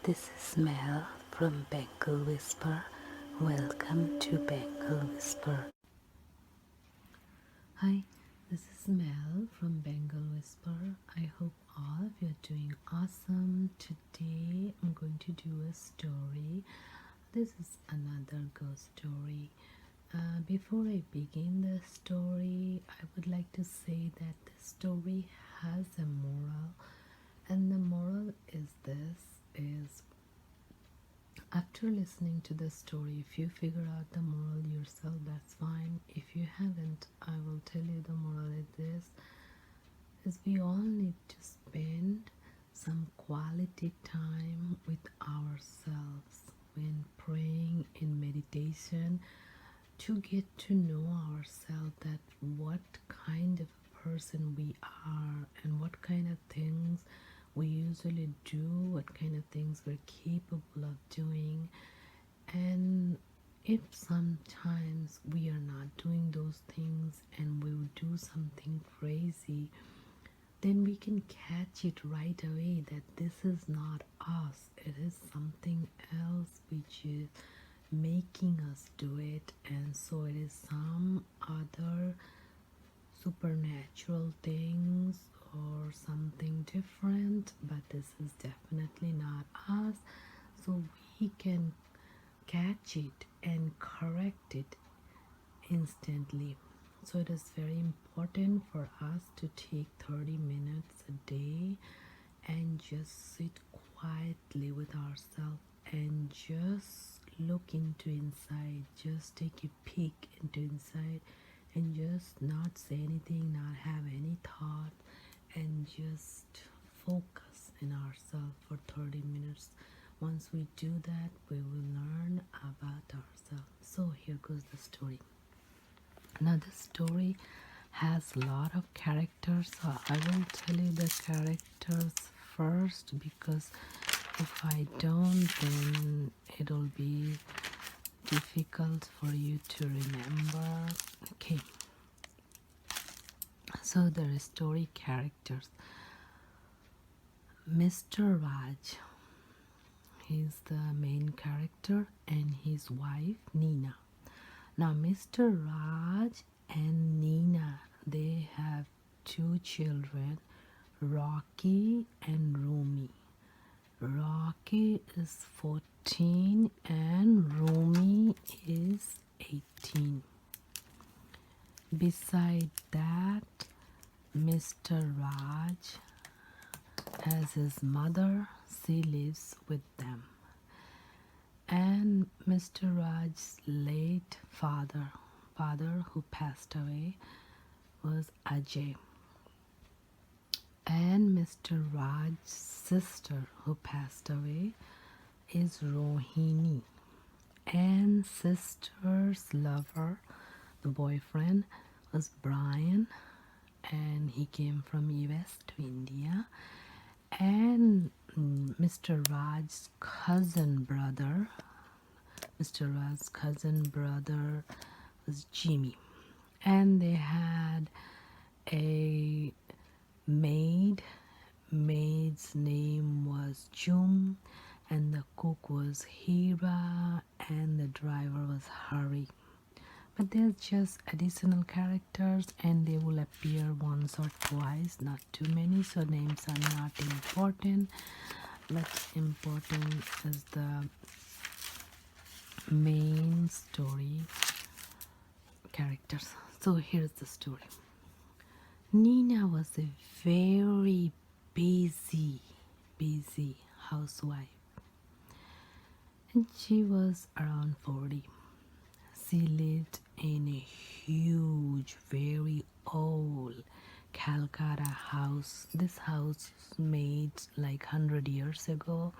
This is Mel from Bangle Whisper. Welcome to Bangle Whisper. Hi, this is Mel from Bangle Whisper. I hope all of you are doing awesome. Today I'm going to do a story. This is another ghost story. Before I begin the story, I would like to say that the story has a moral, and the moral is after listening to the story, if you figure out the moral yourself, that's fine. If you haven't, I will tell you the moral is this: is we all need to spend some quality time with ourselves when praying in meditation, to get to know ourselves, that what kind of a person we are and what kind of things we usually do, what kind of things we're capable of doing. And if sometimes we are not doing those things and we will do something crazy, then we can catch it right away that this is not us, it is something else which is making us do it. And so it is some other supernatural things or something different, but this is definitely not us. So we can catch it and correct it instantly. So it is very important for us to take 30 minutes a day and just sit quietly with ourselves and just look into inside, just take a peek into inside, and just not say anything, not have any thought, and just focus in ourselves for 30 minutes. Once we do that, we will learn about ourselves. So here goes the story. Now the story has a lot of characters, so I will tell you the characters first, because if I don't, then it'll be difficult for you to remember. Okay, so there are story characters. Mr. Raj, he's the main character, and his wife Nina. Now Mr. Raj and Nina, they have two children, Rocky and Rumi. Rocky is 14 and Rumi is 18. Beside that, Mr. Raj has his mother, she lives with them. And Mr. Raj's late father who passed away, was Ajay. And Mr. Raj's sister who passed away is Rohini. And sister's lover, the boyfriend, was Brian, and he came from US to India. And Mr. Raj's cousin brother was Jimmy. And they had a maid's name was Jum, and the cook was Hira, and the driver was Hari. But there's just additional characters, and they will appear once or twice, not too many, so names are not important. But important is the main story characters. So here's the story. Nina was a very busy housewife, and she was around 40. She lived in a huge, very old Calcutta house. This house was made like 100 years ago,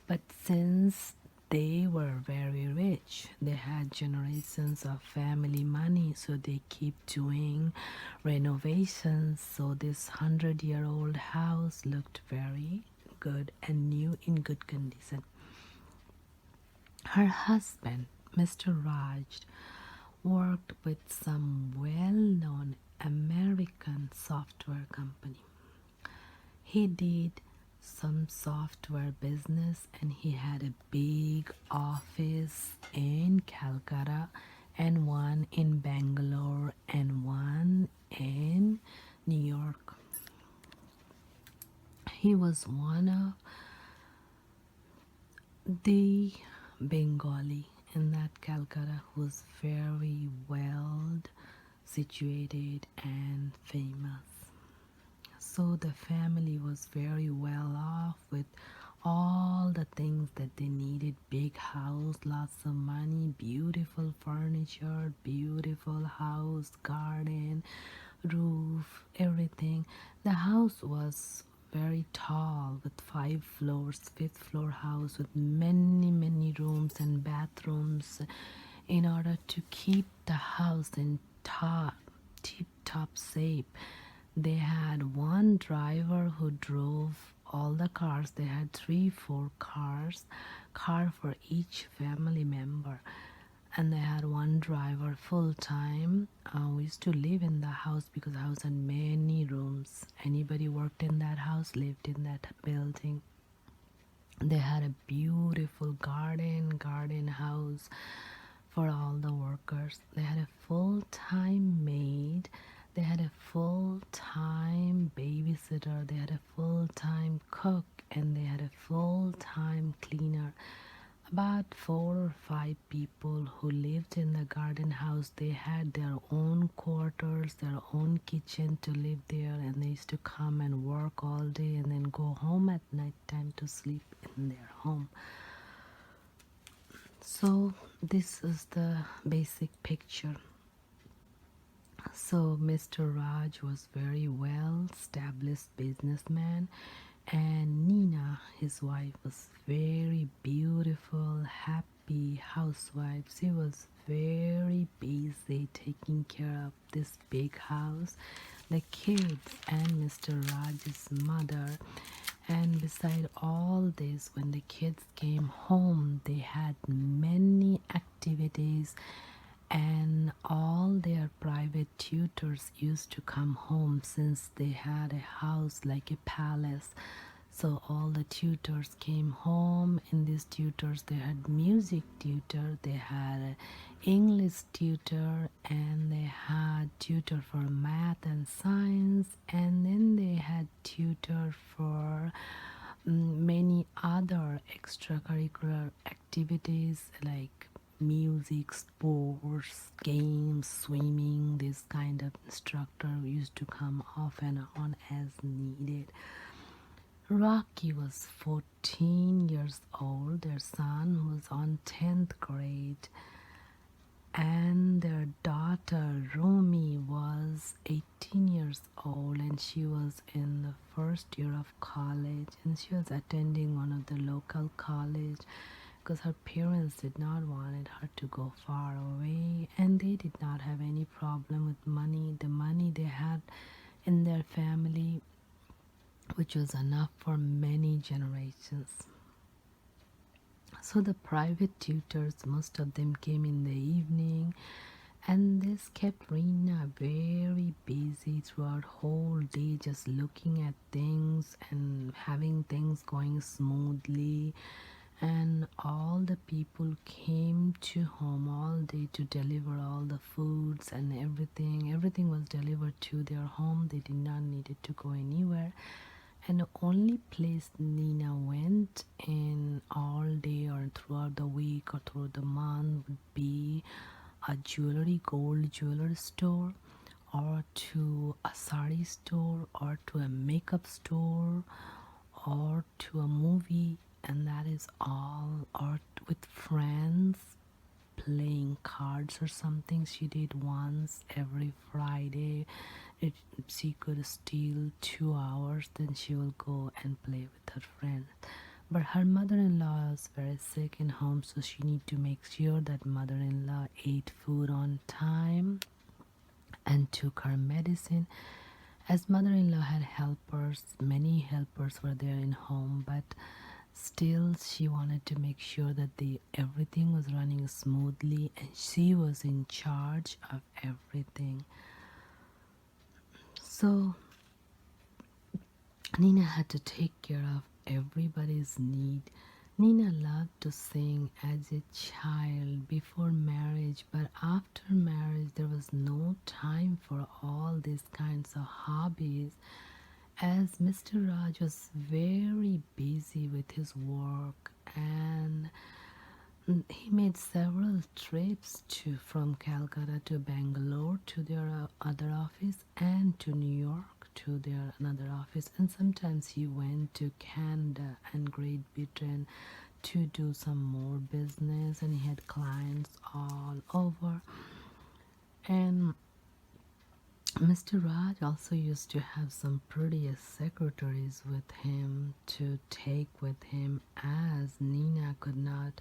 but since they were very rich, they had generations of family money, so they keep doing renovations. So this 100-year-old house looked very good and new, in good condition. Her husband, Mr. Raj, worked with some well-known American software company. He did some software business, and he had a big office in Calcutta and one in Bangalore and one in New York. He was one of the Bengali in that Calcutta who was very well situated and famous. So the family was very well off with all the things that they needed: big house, lots of money, beautiful furniture, beautiful house, garden, roof, everything. The house was very tall with 5 floors, fifth floor house with many rooms and bathrooms in order to keep the house in tip top shape. They had one driver who drove all the cars. They had 3 4 cars, car for each family member, and they had one driver full time. We used to live in the house because the house had many rooms. Anybody worked in that house lived in that building. They had a beautiful garden house for all the workers. They had a full-time maid. They had a full-time babysitter. They had a full-time cook, and they had a full-time cleaner. About 4 or 5 people who lived in the garden house. They had their own quarters, their own kitchen to live there, and they used to come and work all day and then go home at night time to sleep in their home. So this is the basic picture. So Mr. Raj was very well established businessman, and Nina, his wife, was very beautiful, happy housewife. She was very busy taking care of this big house, the kids, and Mr. Raj's mother. And beside all this, when the kids came home, they had many activities, and all their private tutors used to come home since they had a house like a palace. So all the tutors came home. In these tutors, they had music tutor, they had a English tutor, and they had tutor for math and science, and then they had tutor for many other extracurricular activities like music, sports, games, swimming. This kind of instructor used to come off and on as needed. Rocky was 14 years old. Their son was on 10th grade, and their daughter Rumi was 18 years old, and she was in the first year of college, and she was attending one of the local college because her parents did not want her to go far away, and they did not have any problem with money. The money they had in their family, which was enough for many generations. So the private tutors, most of them came in the evening, and this kept Rina very busy throughout whole day, just looking at things and having things going smoothly. And all the people came to home all day to deliver all the foods and everything was delivered to their home. They did not need it to go anywhere. And the only place Nina went in all day or throughout the week or throughout the month would be a gold jewelry store, or to a sari store, or to a makeup store, or to a movie, and that is all. Or with friends playing cards or something. She did once every Friday. If she could steal 2 hours, then she will go and play with her friends. But her mother-in-law is very sick in home, so she need to make sure that mother-in-law ate food on time and took her medicine. As mother-in-law had helpers, many helpers were there in home, but still she wanted to make sure that everything was running smoothly, and she was in charge of everything. So Nina had to take care of everybody's need. Nina loved to sing as a child before marriage, but after marriage, there was no time for all these kinds of hobbies as Mr. Raj was very busy with his work and he made several trips from Calcutta to Bangalore to their other office and to New York to their another office, and sometimes he went to Canada and Great Britain to do some more business, and he had clients all over. And Mr. Raj also used to have some prettiest secretaries with him to take with him as Nina could not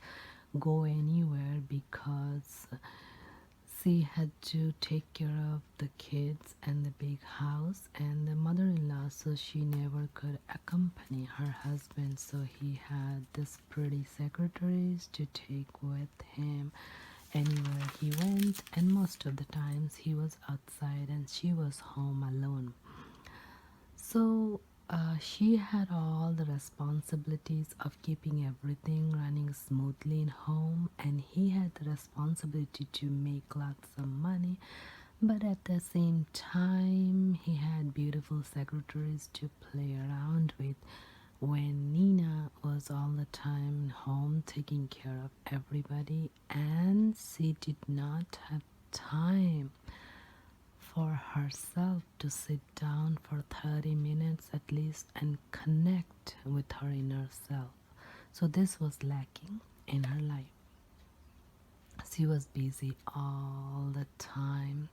go anywhere because she had to take care of the kids and the big house and the mother-in-law, so she never could accompany her husband, so he had this pretty secretaries to take with him anywhere he went, and most of the times he was outside and she was home alone. So she had all the responsibilities of keeping everything running smoothly in home, and he had the responsibility to make lots of money. But at the same time, he had beautiful secretaries to play around with when Nina was all the time home taking care of everybody, and she did not have time for herself to sit down for 30 minutes at least and connect with her inner self. So this was lacking in her life. She was busy all the time.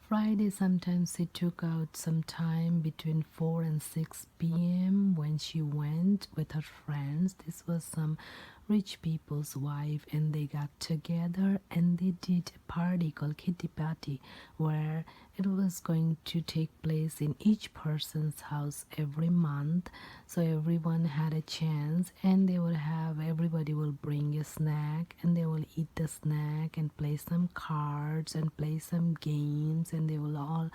Friday, sometimes she took out some time between 4 and 6 p.m. when she went with her friends. This was some rich people's wife, and they got together and they did a party called Kitty Party, where it was going to take place in each person's house every month. So everyone had a chance, and they will have everybody will bring a snack, and they will eat the snack and play some cards and play some games, and they will all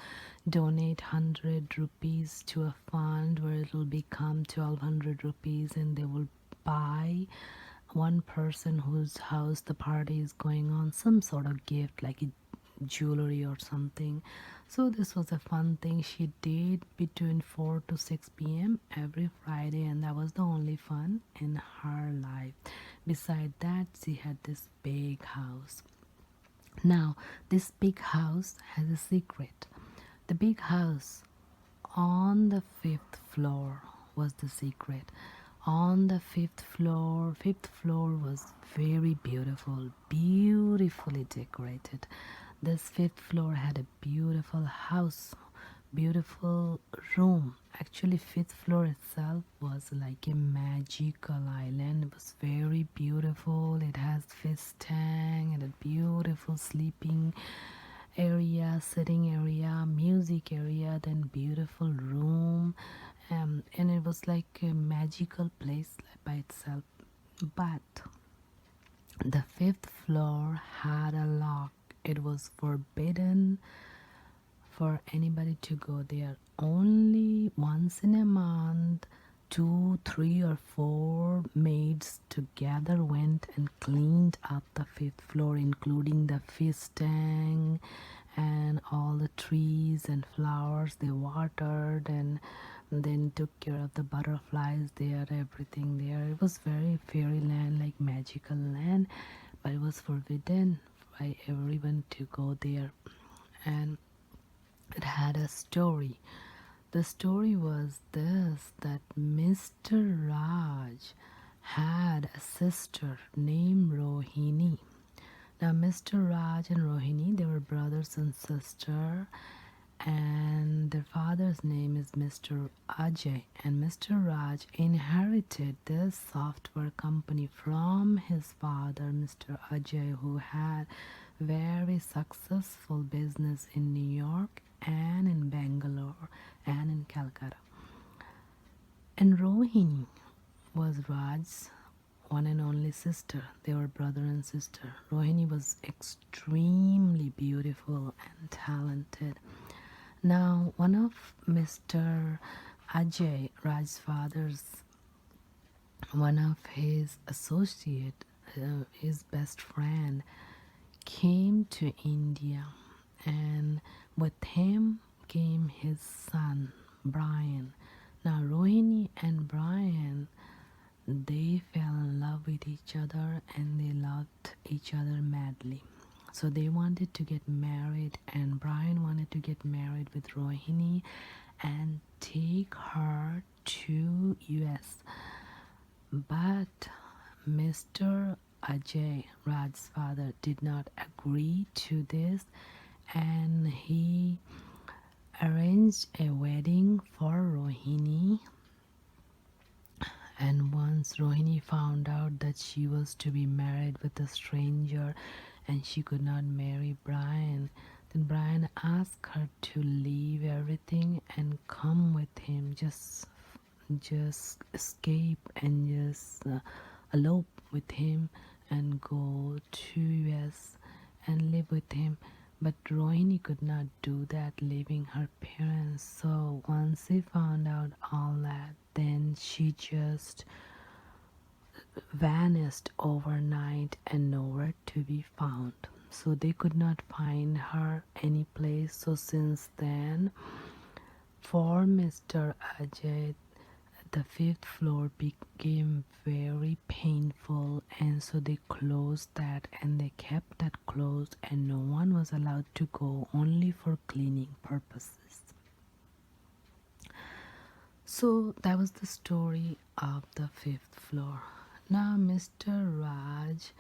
donate 100 rupees to a fund where it will become 1200 rupees, and they will buy one person whose house the party is going on some sort of gift like a jewelry or something. So this was a fun thing she did between 4 to 6 p.m. every Friday, and that was the only fun in her life. Beside that, she had this big house. Now, this big house has a secret. The big house on the fifth floor was the secret. On the fifth floor was very beautifully decorated. This fifth floor had a beautiful house, beautiful room. Actually, fifth floor itself was like a magical island. It was very beautiful. It has fish tank and a beautiful sleeping area, sitting area, music area, then beautiful room, and it was like a magical place by itself. But the fifth floor had a lock. It was forbidden for anybody to go there. Only once in a month, 2, 3, or 4 maids together went and cleaned up the fifth floor, including the fish tank and all the trees and flowers they watered, and then took care of the butterflies there, everything there. It was very fairyland, like magical land, but it was forbidden by everyone to go there. And it had a story. The story was this, that Mr. Raj had a sister named Rohini. Now, Mr. Raj and Rohini, they were brothers and sister, and their father's name is Mr. Ajay. And Mr. Raj inherited this software company from his father, Mr. Ajay, who had very successful business in New York and in Bangalore and in Calcutta. And Rohini was Raj's one and only sister. They were brother and sister. Rohini was extremely beautiful and talented. Now, one of Mr. Ajay, Raj's father's one of his associate, his best friend, came to India, and with him came his son Brian. Now Rohini and Brian, they fell in love with each other and they loved each other madly. So they wanted to get married, and Brian wanted to get married with Rohini and take her to US. But Mr. Ajay, Raj's father, did not agree to this, and he arranged a wedding for Rohini. And once Rohini found out that she was to be married with a stranger and she could not marry Brian, then Brian asked her to leave everything and come with him, just escape and just elope with him and go to US and live with him. But Rohini could not do that, leaving her parents. So once she found out all that, then she just vanished overnight and nowhere to be found. So they could not find her any place. So since then, for Mr. Ajay, the fifth floor became very painful, and so they closed that and they kept that closed, and no one was allowed to go, only for cleaning purposes. So that was the story of the fifth floor. Now Mr. Raj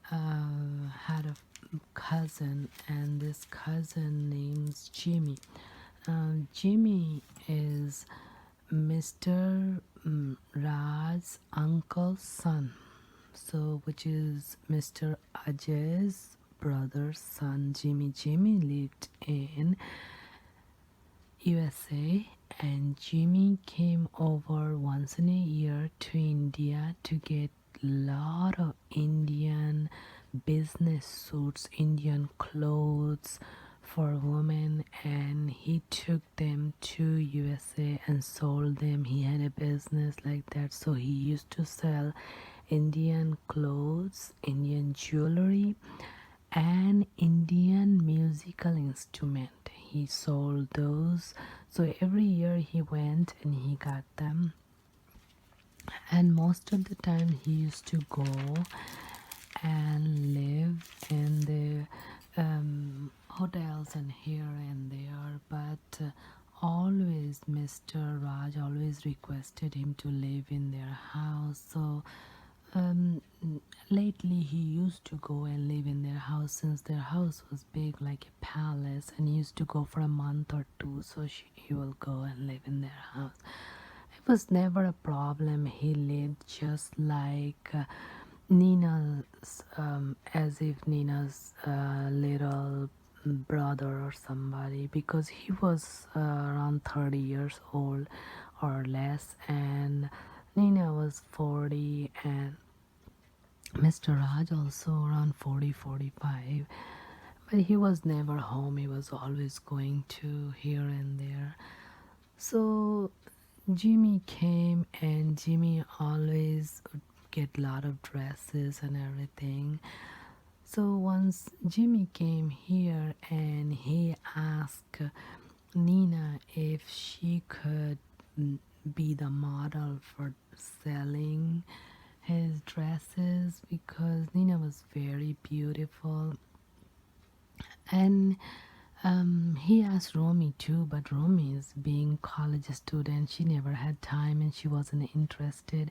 had a cousin, and this cousin named Jimmy. Jimmy is Mr. Raj's uncle's son, so which is Mr. Ajay's brother's son, Jimmy. Jimmy lived in USA, and Jimmy came over once in a year to India to get lot of Indian business suits, Indian clothes for women, and he took them to USA and sold them. He had a business like that, so he used to sell Indian clothes, Indian jewelry, and Indian musical instrument. He sold those, so every year he went and he got them, and most of the time he used to go and live in the hotels and here and there, but always Mr. Raj always requested him to live in their house. So um, lately he used to go and live in their house, since their house was big like a palace, and he used to go for a month or two, so he will go and live in their house. It was never a problem. He lived just like Nina's, as if Nina's little brother or somebody, because he was around 30 years old or less, and Nina was 40, and Mr. Raj also around 40, 45. But he was never home, he was always going to here and there. So Jimmy came, and Jimmy always would get a lot of dresses and everything. So once Jimmy came here and he asked Nina if she could be the model for selling his dresses, because Nina was very beautiful. And he asked Romy too, but Romy is being college student. She never had time and she wasn't interested.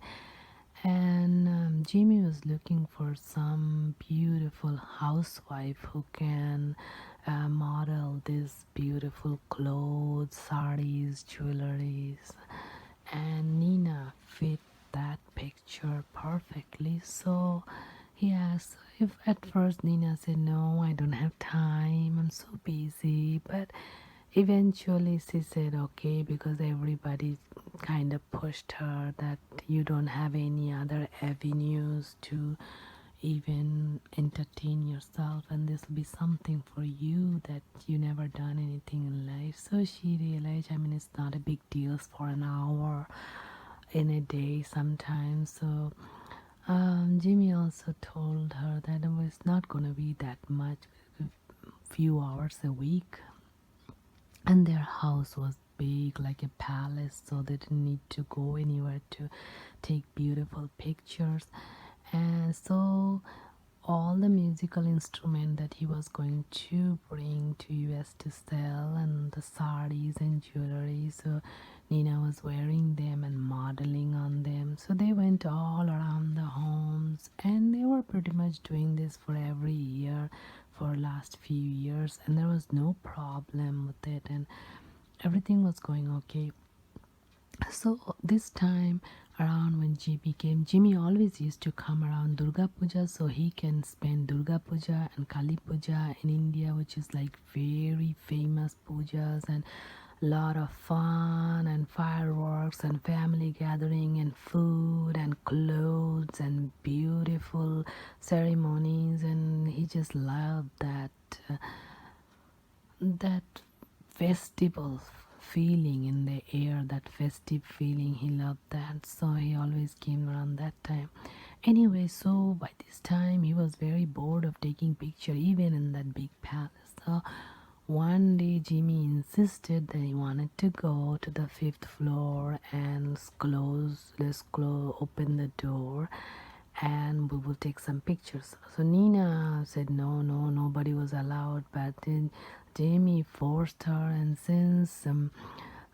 And Jimmy was looking for some beautiful housewife who can model these beautiful clothes, saris, jewelries. And Nina fit that picture perfectly. So he asked if, at first Nina said, "No, I don't have time, I'm so busy." But eventually she said okay, because everybody kind of pushed her that you don't have any other avenues to even entertain yourself, and this will be something for you that you never done anything in life. So she realized, I mean, it's not a big deal for an hour in a day sometimes. So Jimmy also told her that it was not going to be that much, few hours a week, and their house was big like a palace, so they didn't need to go anywhere to take beautiful pictures. And so all the musical instrument that he was going to bring to US to sell, and the saris and jewelry, so Nina was wearing them and modeling on them. So they went all around the homes, and they were pretty much doing this for every year for last few years, and there was no problem with it, and everything was going okay. So this time around, when GB came, Jimmy always used to come around Durga Puja, so he can spend Durga Puja and Kali Puja in India, which is like very famous pujas, and lot of fun and fireworks and family gathering and food and clothes and beautiful ceremonies. And he just loved that festival feeling in the air, that festive feeling. He loved that, so he always came around that time. Anyway, so by this time he was very bored of taking picture even in that big palace. So one day Jimmy insisted that he wanted to go to the fifth floor and open the door, and we will take some pictures. So Nina said no, no, nobody was allowed, but then Jamie forced her, and since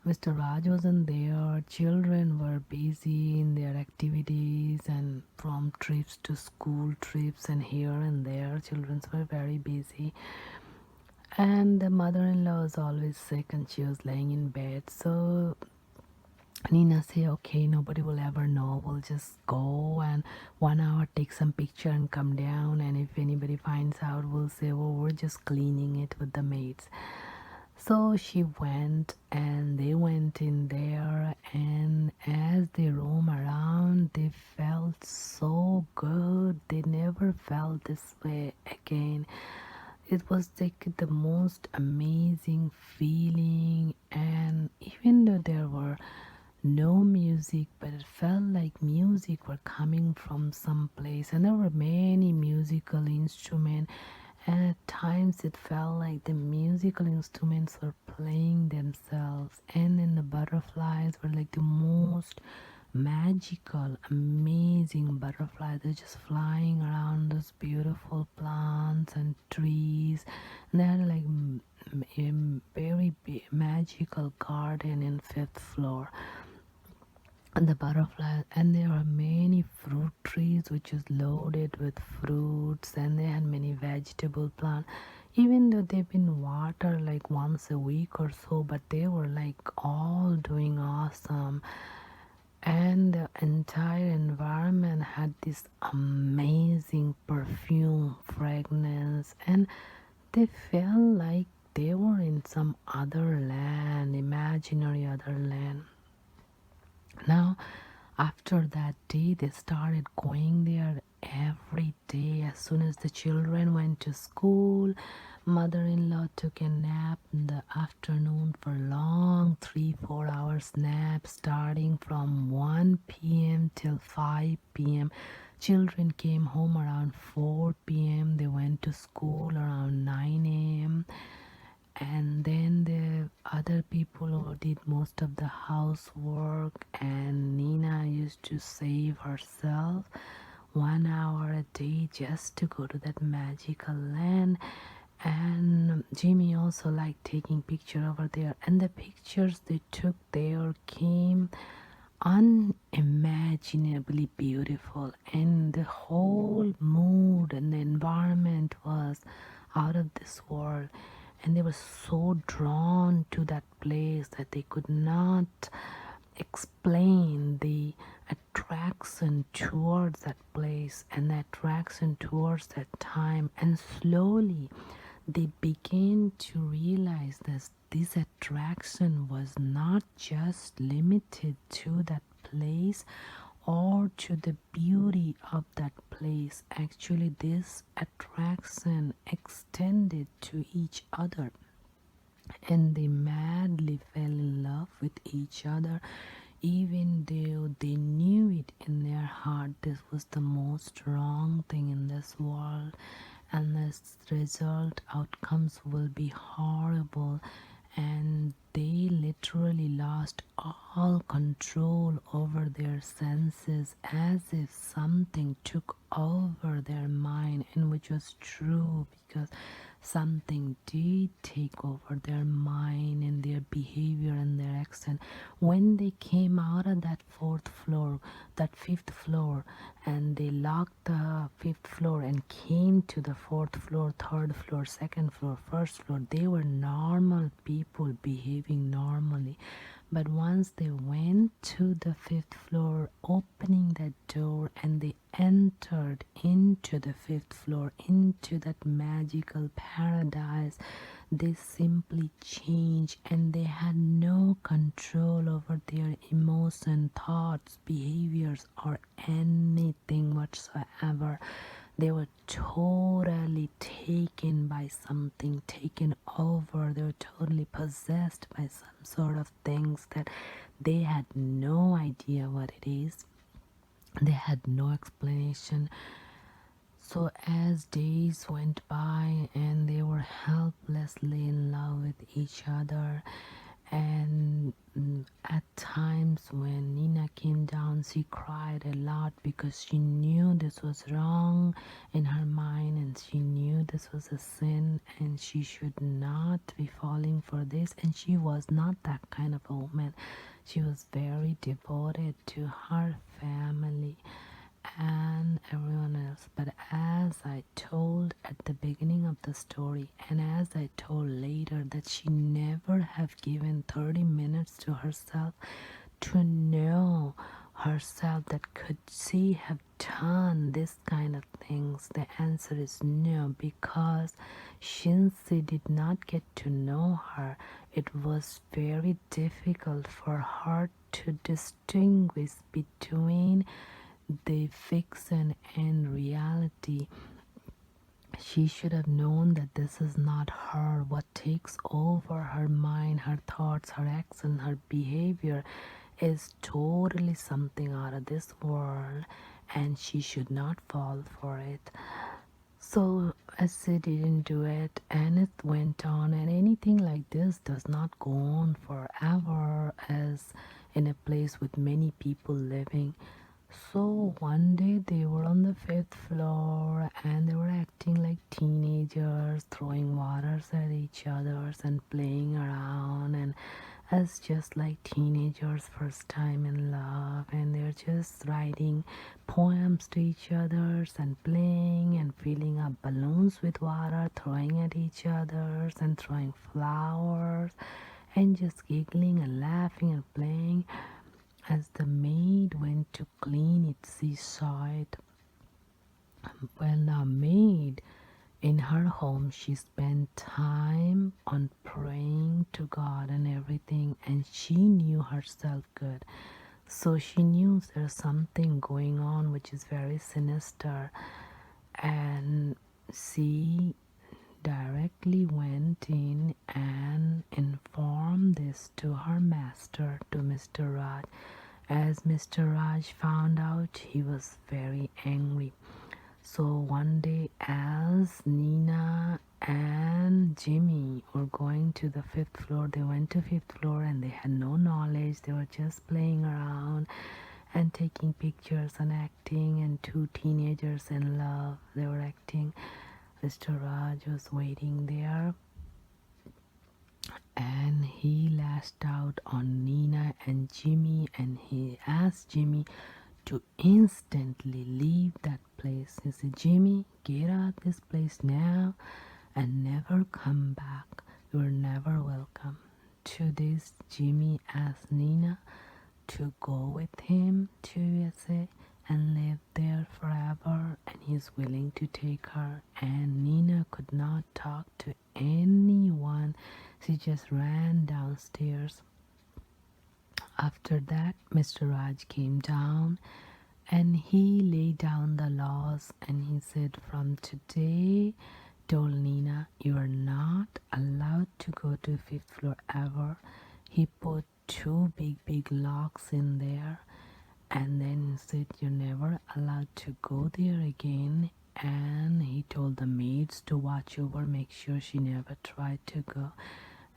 Mr. Raj wasn't there, children were busy in their activities and from trips to school trips and here and there, children were very busy. And the mother-in-law was always sick and she was laying in bed. So Nina say, okay, nobody will ever know. We'll just go and 1 hour take some picture and come down. And if anybody finds out, we'll say, well, we're just cleaning it with the maids. So she went and they went in there, and as they roam around, they felt so good. They never felt this way again. It was like the most amazing feeling, and even though there were no music, but it felt like music were coming from some place, and there were many musical instruments, and at times it felt like the musical instruments were playing themselves, and then the butterflies were like the most magical, amazing butterflies. They're just flying around those beautiful plants and trees, and they had like a very magical garden in fifth floor, and the butterflies. And there are many fruit trees which is loaded with fruits, and they had many vegetable plants, even though they've been watered like once a week or so, but they were like all doing awesome. And the entire environment had this amazing perfume fragrance, and they felt like they were in some other land, imaginary other land. Now, after that day, they started going there every day. As soon as the children went to school, mother-in-law took a nap in the afternoon for long 3-4 hours nap, starting from 1 p.m. till 5 p.m. Children came home around 4 p.m. They went to school around 9 a.m. And then the other people who did most of the housework, and Nina used to save herself 1 hour a day just to go to that magical land. And Jimmy also liked taking picture over there, and the pictures they took there came unimaginably beautiful, and the whole mood and the environment was out of this world, and they were so drawn to that place that they could not explain the attraction towards that place and the attraction towards that time. And slowly they began to realize that this attraction was not just limited to that place or to the beauty of that place. Actually, this attraction extended to each other, and they madly fell in love with each other, even though they knew it in their heart, this was the most wrong thing in this world, and the result outcomes will be horrible, and they literally lost all control over their senses, as if something took over their mind, and which was true, because something did take over their mind and their behavior and their accent. When they came out of that fifth floor, and they locked the fifth floor and came to the fourth floor, third floor, second floor, first floor, they were normal people behaving normally. But once they went to the fifth floor, opening that door, and they entered into the fifth floor, into that magical paradise, they simply changed, and they had no control over their emotion, thoughts, behaviors, or anything whatsoever. They were totally taken by something, taken over. They were totally possessed by some sort of things that they had no idea what it is. They had no explanation. So as days went by, and they were helplessly in love with each other, and at times when Nina came down, she cried a lot, because she knew this was wrong in her mind, and she knew this was a sin, and she should not be falling for this. And she was not that kind of a woman. She was very devoted to her family and everyone else. But as I told at the beginning of the story, and as I told later, that she never have given 30 minutes to herself to know herself, that could she have done this kind of things? The answer is no, because since she did not get to know her, it was very difficult for her to distinguish between the fiction and reality. She should have known that this is not her. What takes over her mind, her thoughts, her actions, her behavior is totally something out of this world, and she should not fall for it. So as she didn't do it, and it went on, and anything like this does not go on forever, as in a place with many people living. So one day they were on the fifth floor, and they were acting like teenagers, throwing waters at each other and playing around, and as just like teenagers first time in love, and they're just writing poems to each other and playing and filling up balloons with water, throwing at each other and throwing flowers, and just giggling and laughing and playing. As the maid went to clean it, she saw it. Well, now, maid in her home, she spent time on praying to God and everything, and she knew herself good. So she knew there's something going on which is very sinister, and she directly went in and informed this to her master, to Mr. Raj. As Mr. Raj found out, he was very angry. So one day, as Nina and Jimmy were going to the fifth floor, they went to fifth floor, and they had no knowledge. They were just playing around and taking pictures and acting, and two teenagers in love, they were acting. Mr. Raj was waiting there, and he lashed out on Nina and Jimmy, and he asked Jimmy to instantly leave that place. He said, Jimmy, get out this place now and never come back. You're never welcome. To this, Jimmy asked Nina to go with him to USA and live there forever, and he's willing to take her. And Nina could not talk to anyone. She just ran downstairs. After that, Mr. Raj came down, and he laid down the laws, and he said, from today, told Nina, you are not allowed to go to fifth floor ever. He put two big locks in there, and then said you're never allowed to go there again. And he told the maids to watch over, make sure she never tried to go.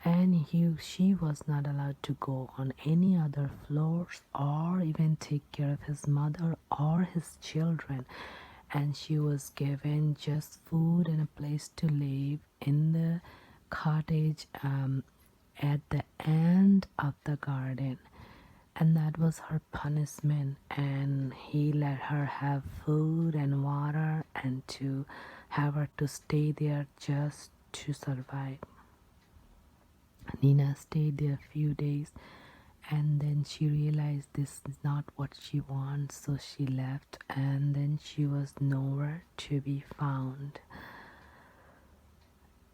And she was not allowed to go on any other floors or even take care of his mother or his children. And she was given just food and a place to live in the cottage at the end of the garden. And that was her punishment. And he let her have food and water and to have her to stay there just to survive. Nina stayed there a few days, and then she realized this is not what she wants, so she left, and then she was nowhere to be found.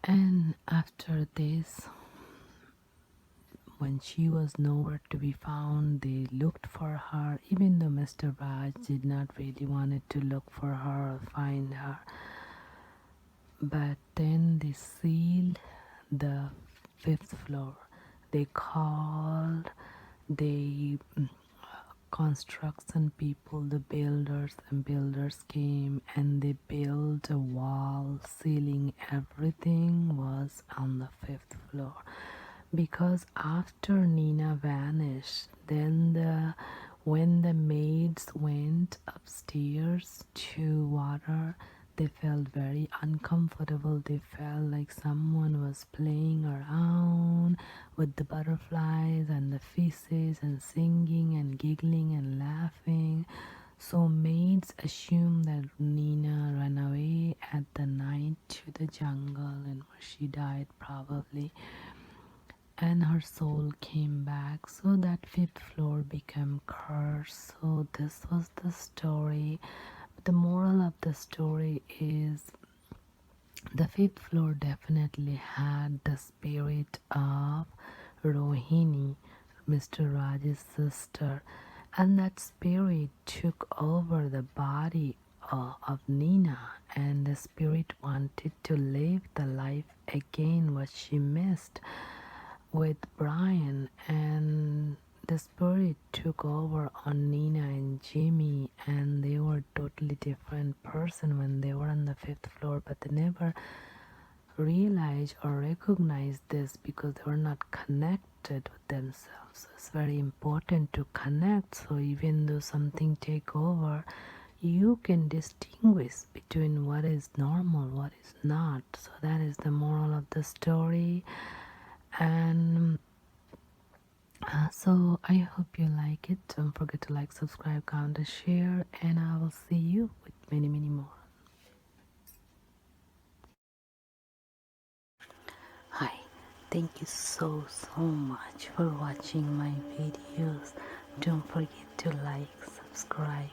And after this, when she was nowhere to be found, they looked for her, even though Mr. Raj did not really wanted to look for her or find her. But then they sealed the 5th floor. They called the construction people, the builders, and builders came and they built a wall, ceiling, everything was on the 5th floor. Because after Nina vanished, then when the maids went upstairs to water, they felt very uncomfortable. They felt like someone was playing around with the butterflies and the fishes and singing and giggling and laughing. So maids assumed that Nina ran away at the night to the jungle and where she died probably. And her soul came back, so that 5th floor became cursed. So this was the story. But the moral of the story is the 5th floor definitely had the spirit of Rohini, Mr. Raj's sister, and that spirit took over the body of Nina, and the spirit wanted to live the life again what she missed with Brian, and the spirit took over on Nina and Jimmy, and they were totally different person when they were on the 5th floor, but they never realized or recognized this because they were not connected with themselves. So it's very important to connect, so even though something take over, you can distinguish between what is normal, what is not. So that is the moral of the story. And so I hope you like it. Don't forget to like, subscribe, comment, and share, and I will see you with many more. Hi, thank you so much for watching my videos. Don't forget to like, subscribe,